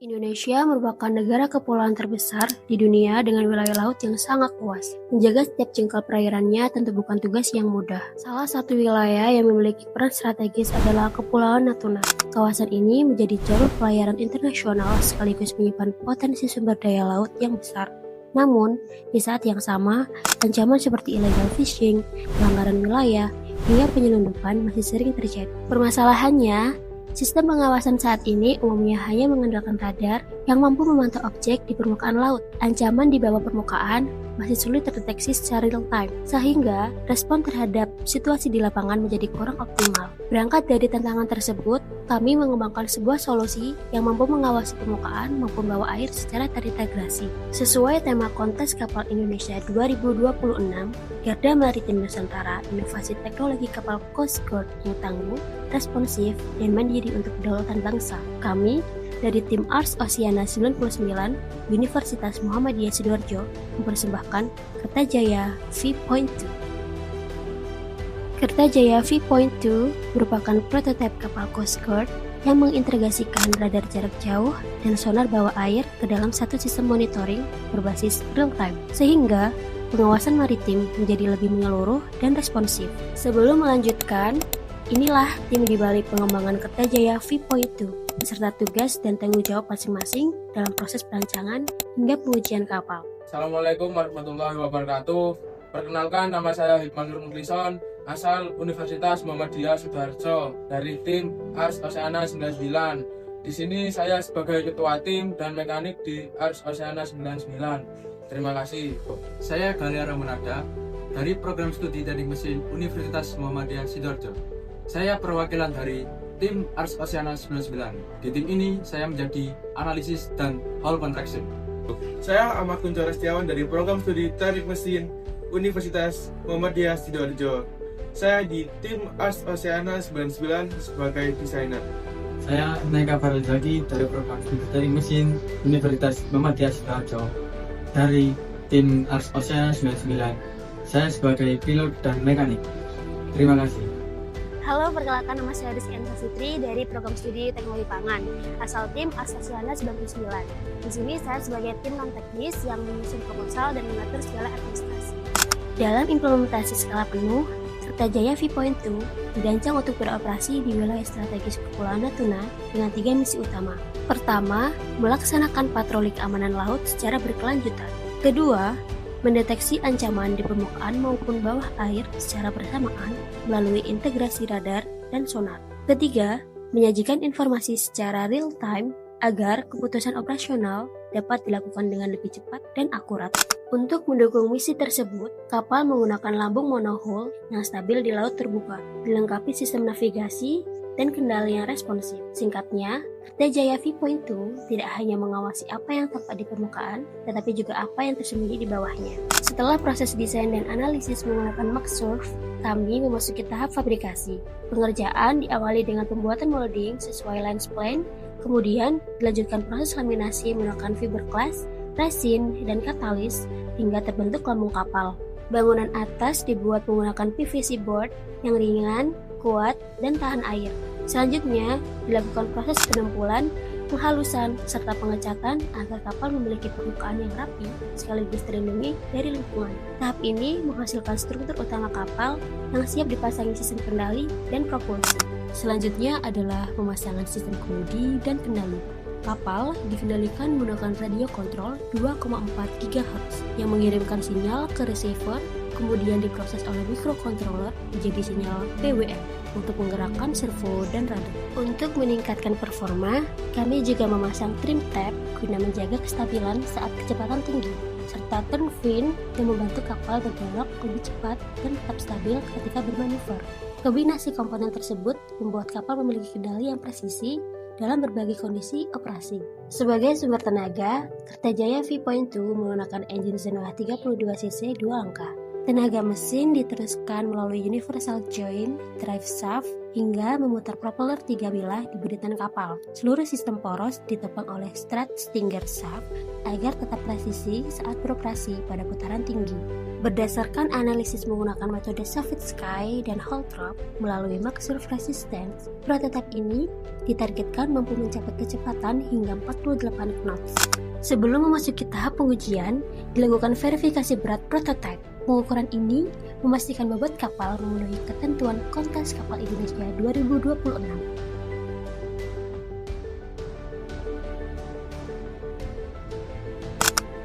Indonesia merupakan negara kepulauan terbesar di dunia dengan wilayah laut yang sangat luas. Menjaga setiap jengkal perairannya tentu bukan tugas yang mudah. Salah satu wilayah yang memiliki peran strategis adalah Kepulauan Natuna. Kawasan ini menjadi jalur pelayaran internasional sekaligus menyimpan potensi sumber daya laut yang besar. Namun, di saat yang sama, ancaman seperti illegal fishing, pelanggaran wilayah, hingga penyelundupan masih sering terjadi. Permasalahannya, sistem pengawasan saat ini umumnya hanya mengandalkan radar yang mampu memantau objek di permukaan laut. Ancaman di bawah permukaan masih sulit terdeteksi secara real time, sehingga respon terhadap situasi di lapangan menjadi kurang optimal. Berangkat dari tantangan tersebut, kami mengembangkan sebuah solusi yang mampu mengawasi permukaan maupun bawah air secara terintegrasi. Sesuai tema Kontes Kapal Indonesia 2026, Garda Maritim Nusantara, inovasi teknologi kapal Coast Guard yang tangguh, responsif, dan mandiri untuk kedaulatan bangsa. Kami dari tim Ars Oceana 99 Universitas Muhammadiyah Sidoarjo mempersembahkan Kertajaya V.2. Kertajaya V.2 merupakan prototipe kapal Coast Guard yang mengintegrasikan radar jarak jauh dan sonar bawah air ke dalam satu sistem monitoring berbasis real time, sehingga pengawasan maritim menjadi lebih menyeluruh dan responsif. Sebelum melanjutkan, inilah tim di balik pengembangan Kertajaya V.2 beserta tugas dan tanggung jawab masing-masing dalam proses perancangan hingga pengujian kapal. Assalamualaikum warahmatullahi wabarakatuh. Perkenalkan, nama saya Hikman Nur Mukhlison, asal Universitas Muhammadiyah Sidoarjo dari tim Ars Oceana 99. Di sini saya sebagai ketua tim dan mekanik di Ars Oceana 99. Terima kasih. Saya Galia Ramanada dari program studi teknik mesin Universitas Muhammadiyah Sidoarjo. Saya perwakilan dari tim Ars Oceana 99. Di tim ini saya menjadi analisis dan hull contraction. Saya Ahmad Kunchoro Setiawan dari program studi teknik mesin Universitas Muhammadiyah Sidoarjo. Saya di tim Ars Oceana 99 sebagai desainer. Saya Naika Farizaki dari program studi teknik mesin Universitas Muhammadiyah Sidoarjo. Dari tim Ars Oceana 99, saya sebagai pilot dan mekanik. Terima kasih. Halo, perkenalkan, nama saya Rizky Anissa Fitri dari program studi teknologi pangan, asal tim Ars Oceana 99. Di sini saya sebagai tim non-teknis yang menyusun proposal dan mengatur segala administrasi. Dalam implementasi skala penuh, Kertajaya V.2 dirancang untuk beroperasi di wilayah strategis Kepulauan Natuna dengan 3 misi utama. Pertama, melaksanakan patroli keamanan laut secara berkelanjutan. Kedua, mendeteksi ancaman di permukaan maupun bawah air secara bersamaan melalui integrasi radar dan sonar. Ketiga, menyajikan informasi secara real time agar keputusan operasional dapat dilakukan dengan lebih cepat dan akurat. Untuk mendukung misi tersebut, kapal menggunakan lambung monohull yang stabil di laut terbuka, dilengkapi sistem navigasi dan kendali yang responsif. Singkatnya, Kertajaya V.2 tidak hanya mengawasi apa yang tampak di permukaan, tetapi juga apa yang tersembunyi di bawahnya. Setelah proses desain dan analisis menggunakan MaxSurf, kami memasuki tahap fabrikasi. Pengerjaan diawali dengan pembuatan molding sesuai lines plan, kemudian dilanjutkan proses laminasi menggunakan fiberglass, resin, dan katalis hingga terbentuk lambung kapal. Bangunan atas dibuat menggunakan PVC board yang ringan, kuat, dan tahan air. Selanjutnya, dilakukan proses penempulan, penghalusan, serta pengecatan agar kapal memiliki permukaan yang rapi sekaligus terlindungi dari lingkungan. Tahap ini menghasilkan struktur utama kapal yang siap dipasangi sistem kendali dan propulsi. Selanjutnya adalah pemasangan sistem kemudi dan kendali. Kapal dikendalikan menggunakan radio kontrol 2,4 GHz yang mengirimkan sinyal ke receiver, kemudian diproses oleh microcontroller menjadi sinyal PWM untuk menggerakkan servo dan radar. Untuk meningkatkan performa, kami juga memasang trim tab guna menjaga kestabilan saat kecepatan tinggi, serta turn fin yang membantu kapal berbelok lebih cepat dan tetap stabil ketika bermanuver. Kombinasi komponen tersebut membuat kapal memiliki kendali yang presisi dalam berbagai kondisi operasi. Sebagai sumber tenaga, Kertajaya V.2 menggunakan engine Zenoah 32 cc 2 angka. Tenaga mesin diteruskan melalui universal joint, drive shaft, hingga memutar propeller 3 bilah di buritan kapal. Seluruh sistem poros ditopang oleh strut stinger shaft agar tetap presisi saat beroperasi pada putaran tinggi. Berdasarkan analisis menggunakan metode Savitskaya dan Holtrop melalui max surf resistance, prototipe ini ditargetkan mampu mencapai kecepatan hingga 48 knots. Sebelum memasuki tahap pengujian, dilakukan verifikasi berat prototipe. Pengukuran ini memastikan bobot kapal memenuhi ketentuan Kontes Kapal Indonesia 2026.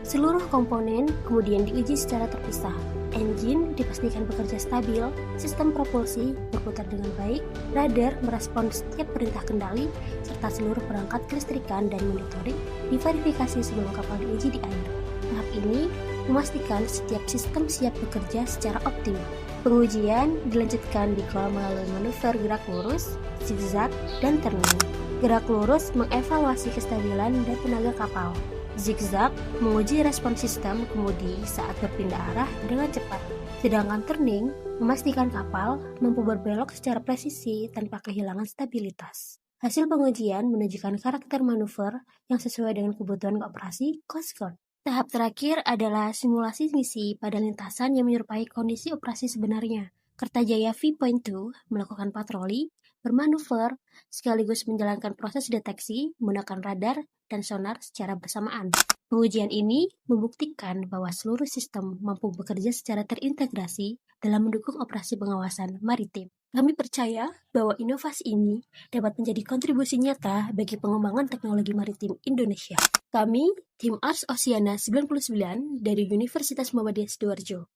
Seluruh komponen kemudian diuji secara terpisah. Engine dipastikan bekerja stabil, sistem propulsi berputar dengan baik, radar merespon setiap perintah kendali, serta seluruh perangkat kelistrikan dan monitoring diverifikasi sebelum kapal diuji di air. Tahap ini memastikan setiap sistem siap bekerja secara optimal. Pengujian dilanjutkan di kolam melalui manuver gerak lurus, zigzag, dan turning. Gerak lurus mengevaluasi kestabilan dan tenaga kapal. Zigzag menguji respon sistem kemudi saat berpindah arah dengan cepat. Sedangkan turning memastikan kapal mampu berbelok secara presisi tanpa kehilangan stabilitas. Hasil pengujian menunjukkan karakter manuver yang sesuai dengan kebutuhan operasi Coast Guard. Tahap terakhir adalah simulasi misi pada lintasan yang menyerupai kondisi operasi sebenarnya. Kertajaya V.2 melakukan patroli, bermanuver, sekaligus menjalankan proses deteksi menggunakan radar dan sonar secara bersamaan. Pengujian ini membuktikan bahwa seluruh sistem mampu bekerja secara terintegrasi dalam mendukung operasi pengawasan maritim. Kami percaya bahwa inovasi ini dapat menjadi kontribusi nyata bagi pengembangan teknologi maritim Indonesia. Kami, Tim Ars Oceana 99 dari Universitas Muhammadiyah Sidoarjo.